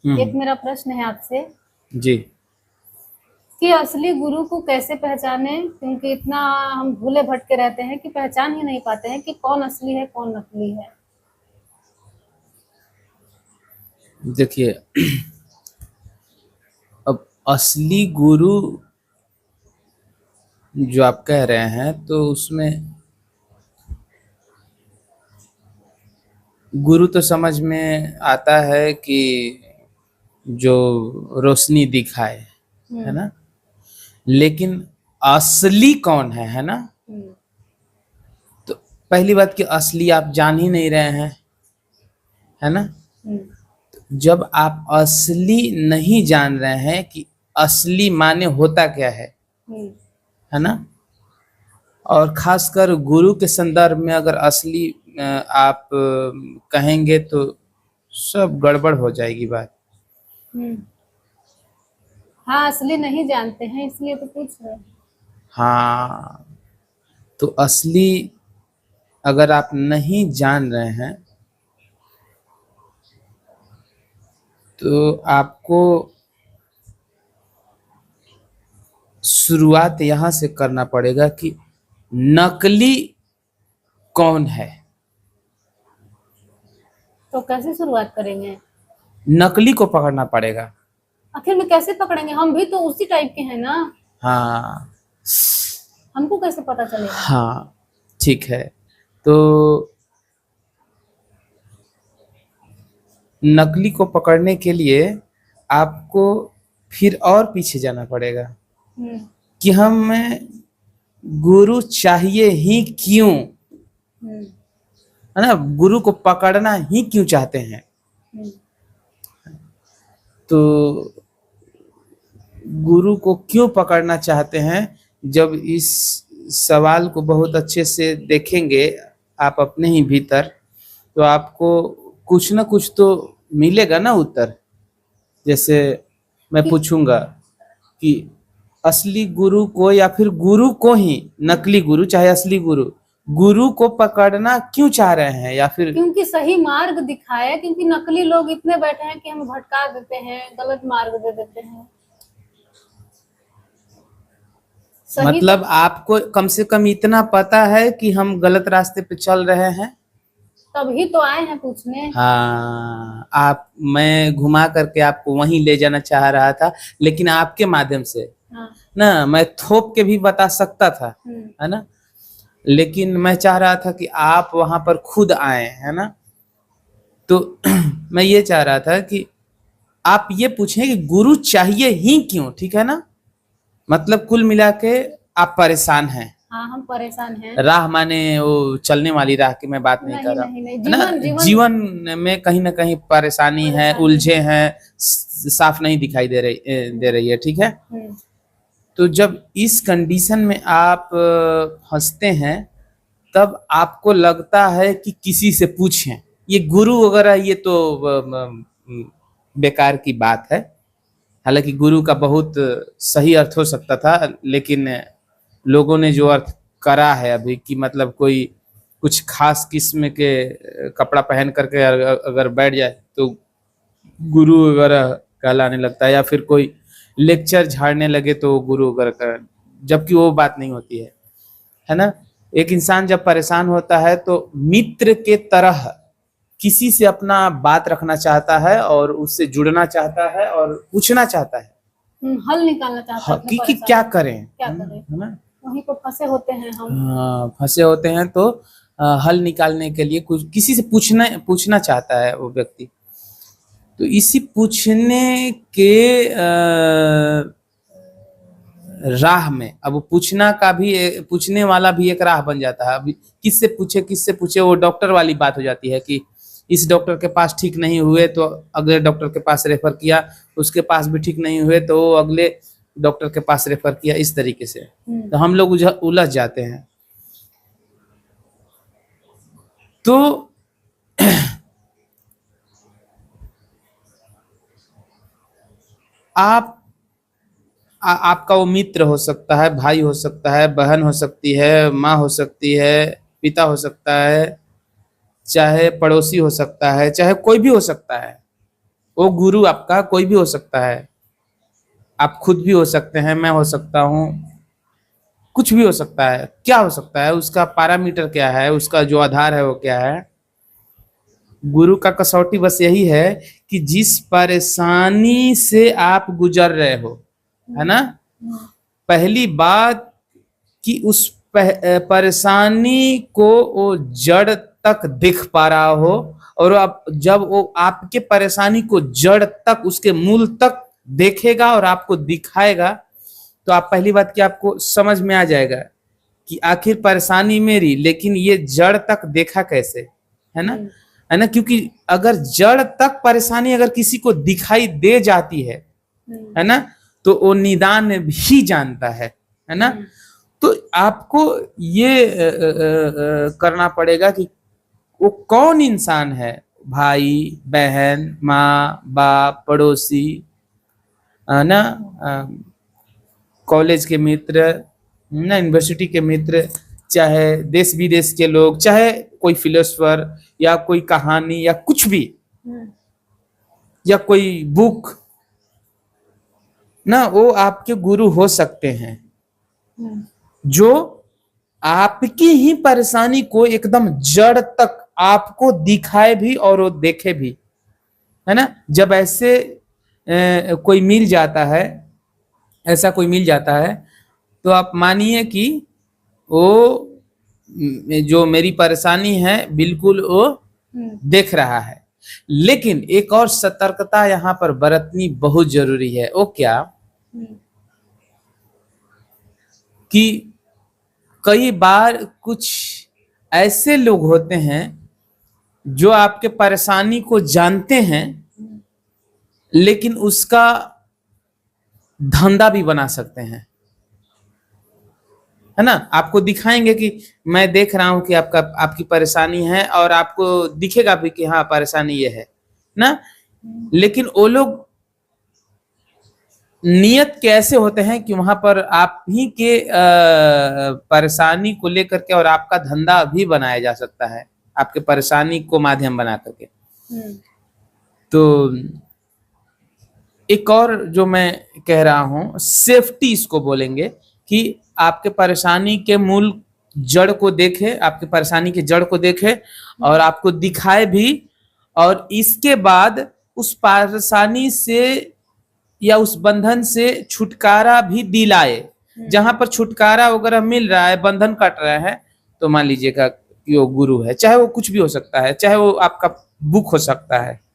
एक मेरा प्रश्न है आपसे जी। कि असली गुरु को कैसे पहचाने, क्योंकि इतना हम भूले भटके रहते हैं कि पहचान ही नहीं पाते हैं कि कौन असली है कौन नकली है। देखिए, अब असली गुरु जो आप कह रहे हैं तो उसमें गुरु तो समझ में आता है कि जो रोशनी दिखाए, है हम्म। ना। लेकिन असली कौन है ना। हम्म। तो पहली बात कि असली आप जान ही नहीं रहे हैं, है ना। हम्म। जब आप असली नहीं जान रहे हैं कि असली माने होता क्या हम्म। है ना। और खासकर गुरु के संदर्भ में अगर असली आप कहेंगे तो सब गड़बड़ हो जाएगी बात। हम्म। हाँ, असली नहीं जानते हैं इसलिए तो पूछ रहे हैं। हाँ, तो असली अगर आप नहीं जान रहे हैं तो आपको शुरुआत यहाँ से करना पड़ेगा कि नकली कौन है। तो कैसे शुरुआत करेंगे? नकली को पकड़ना पड़ेगा। आखिर में कैसे पकड़ेंगे? हम भी तो उसी टाइप के हैं ना। हाँ। हमको कैसे पता चलेगा? हाँ, ठीक है। तो नकली को पकड़ने के लिए आपको फिर और पीछे जाना पड़ेगा हम्म। कि हमें गुरु चाहिए ही क्यों, हम्म। है ना। गुरु को पकड़ना ही क्यों चाहते हैं। हम्म। तो गुरु को क्यों पकड़ना चाहते हैं, जब इस सवाल को बहुत अच्छे से देखेंगे आप अपने ही भीतर, तो आपको कुछ ना कुछ तो मिलेगा ना उत्तर। जैसे मैं कि पूछूंगा कि असली गुरु को या फिर गुरु को ही, नकली गुरु चाहे असली गुरु, गुरु को पकड़ना क्यों चाह रहे हैं, या फिर क्योंकि सही मार्ग दिखाए, क्योंकि नकली लोग इतने बैठे हैं कि हमें भटका देते हैं, गलत मार्ग दे देते हैं। सही तो मतलब आपको कम से कम इतना पता है कि हम गलत रास्ते पे चल रहे हैं। तभी तो आए हैं पूछने। हाँ, आप मैं घुमा करके आपको वहीं ले जाना चाह रहा था, लेकिन आपके माध्यम से हाँ। ना, मैं थोप के भी बता सकता था, हम्म। है ना। लेकिन मैं चाह रहा था कि आप वहां पर खुद आए, है ना। तो मैं ये चाह रहा था कि आप ये पूछें कि गुरु चाहिए ही क्यों, ठीक है ना। मतलब कुल मिला के आप परेशान हैं। हाँ, हम परेशान हैं। राह माने वो चलने वाली राह की मैं बात नहीं कर नहीं रहा हूँ, नहीं नहीं, है ना। जीवन जीवन जीवन में कहीं ना कहीं परेशानी है, परेशानी उलझे है। हैं, साफ नहीं दिखाई दे रही है, ठीक है। हम्म। तो जब इस कंडीशन में आप फंसते हैं, तब आपको लगता है कि किसी से पूछें। ये गुरु वगैरह ये तो बेकार की बात है। हालांकि गुरु का बहुत सही अर्थ हो सकता था, लेकिन लोगों ने जो अर्थ करा है अभी कि मतलब कोई कुछ खास किस्म के कपड़ा पहन करके अगर बैठ जाए तो गुरु वगैरह कहलाने लगता है, या फिर कोई लेक्चर झाड़ने लगे तो गुरु वगैरह का, जबकि वो बात नहीं होती है ना। एक इंसान जब परेशान होता है तो मित्र के तरह किसी से अपना बात रखना चाहता है और उससे जुड़ना चाहता है और पूछना चाहता है हल निकालना चाहता है अपनी कि क्या परेशानी। करें, क्या करें? है ना। वहीं पर फंसे होते हैं हम। हाँ, फंसे होते हैं तो हल निकालने के लिए कुछ किसी से पूछना चाहता है वो व्यक्ति। तो इसी पूछने के राह में अब वो पूछना का भी, पूछने वाला भी एक राह बन जाता है। अभी किससे पूछे वो डॉक्टर वाली बात हो जाती है कि इस डॉक्टर के पास ठीक नहीं हुए तो अगले डॉक्टर के पास रेफर किया, उसके पास भी ठीक नहीं हुए तो अगले डॉक्टर के पास रेफर किया, इस तरीके से। तो हम लोग उलझ जाते हैं। तो आप आपका वो मित्र हो सकता है, भाई हो सकता है, बहन हो सकती है, माँ हो सकती है, पिता हो सकता है, चाहे पड़ोसी हो सकता है, चाहे कोई भी हो सकता है। वो गुरु आपका कोई भी हो सकता है, आप खुद भी हो सकते हैं, मैं हो सकता हूँ, कुछ भी हो सकता है। क्या हो सकता है, उसका पैरामीटर क्या है, उसका जो आधार है वो क्या है? गुरु का कसौटी बस यही है कि जिस परेशानी से आप गुजर रहे हो, है ना, पहली बात कि उस परेशानी को वो जड़ तक दिख पा रहा हो, और आप जब वो आपके परेशानी को जड़ तक, उसके मूल तक देखेगा और आपको दिखाएगा, तो आप पहली बात कि आपको समझ में आ जाएगा कि आखिर परेशानी मेरी, लेकिन ये जड़ तक देखा कैसे, है ना, है ना। क्योंकि अगर जड़ तक परेशानी अगर किसी को दिखाई दे जाती है ना, तो वो निदान भी जानता है ना। तो आपको ये करना पड़ेगा कि वो कौन इंसान है, भाई बहन, माँ बाप, पड़ोसी, है ना, कॉलेज के मित्र, ना, यूनिवर्सिटी के मित्र, चाहे देश विदेश के लोग, चाहे कोई फिलोसफर या कोई कहानी या कुछ भी, या कोई बुक ना, वो आपके गुरु हो सकते हैं, जो आपकी ही परेशानी को एकदम जड़ तक आपको दिखाए भी और वो देखे भी, है ना। जब ऐसे कोई मिल जाता है, ऐसा कोई मिल जाता है, तो आप मानिए कि वो जो मेरी परेशानी है बिल्कुल वो देख रहा है। लेकिन एक और सतर्कता यहाँ पर बरतनी बहुत जरूरी है। वो क्या कि कई बार कुछ ऐसे लोग होते हैं जो आपके परेशानी को जानते हैं, लेकिन उसका धंधा भी बना सकते हैं, है ना। आपको दिखाएंगे कि मैं देख रहा हूं कि आपकी परेशानी है, और आपको दिखेगा भी कि हाँ परेशानी ये है ना। लेकिन वो लोग नियत कैसे होते हैं कि वहां पर आप ही के परेशानी को लेकर के और आपका धंधा भी बनाया जा सकता है, आपके परेशानी को माध्यम बना करके। तो एक और जो मैं कह रहा हूं, सेफ्टी इसको बोलेंगे, कि आपके परेशानी के मूल जड़ को देखे, आपके परेशानी के जड़ को देखे और आपको दिखाए भी, और इसके बाद उस परेशानी से या उस बंधन से छुटकारा भी दिलाए। जहां पर छुटकारा वगैरह मिल रहा है, बंधन कट रहा है, तो मान लीजिएगा कि वो गुरु है। चाहे वो कुछ भी हो सकता है, चाहे वो आपका बुक हो सकता है